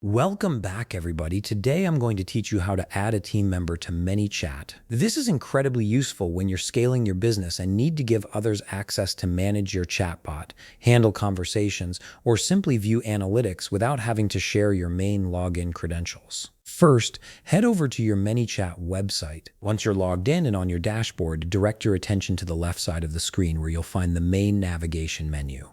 Welcome back, everybody. Today I'm going to teach you how to add a team member to ManyChat. This is incredibly useful when you're scaling your business and need to give others access to manage your chatbot, handle conversations, or simply view analytics without having to share your main login credentials. First, head over to your ManyChat website. Once you're logged in and on your dashboard, direct your attention to the left side of the screen where you'll find the main navigation menu.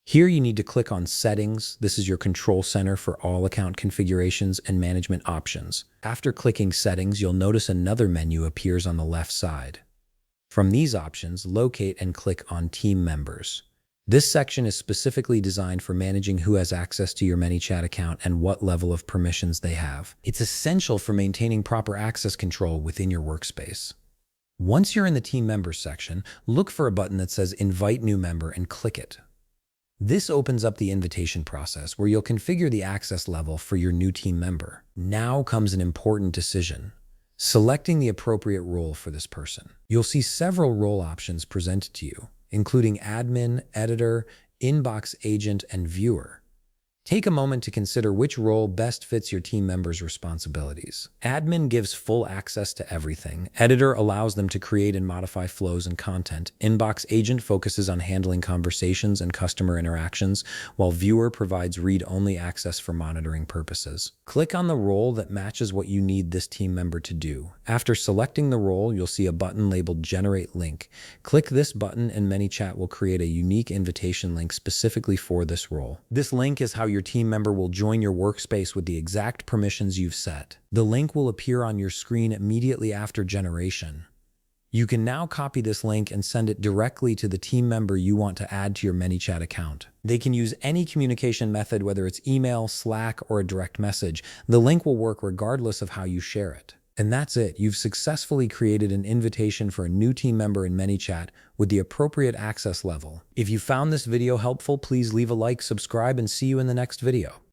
Here you need to click on Settings. This is your control center for all account configurations and management options. After clicking Settings, you'll notice another menu appears on the left side. From these options, locate and click on Team Members. This section is specifically designed for managing who has access to your ManyChat account and what level of permissions they have. It's essential for maintaining proper access control within your workspace. Once you're in the Team Members section, look for a button that says Invite New Member and click it. This opens up the invitation process where you'll configure the access level for your new team member. Now comes an important decision: selecting the appropriate role for this person. You'll see several role options presented to you, including admin, editor, inbox agent, and viewer. Take a moment to consider which role best fits your team member's responsibilities. Admin gives full access to everything. Editor allows them to create and modify flows and content. Inbox agent focuses on handling conversations and customer interactions, while viewer provides read-only access for monitoring purposes. Click on the role that matches what you need this team member to do. After selecting the role, you'll see a button labeled Generate Link. Click this button and ManyChat will create a unique invitation link specifically for this role. This link is how your team member will join your workspace with the exact permissions you've set. The link will appear on your screen immediately after generation. You can now copy this link and send it directly to the team member you want to add to your ManyChat account. They can use any communication method, whether it's email, Slack, or a direct message. The link will work regardless of how you share it. And that's it. You've successfully created an invitation for a new team member in ManyChat with the appropriate access level. If you found this video helpful, please leave a like, subscribe, and see you in the next video.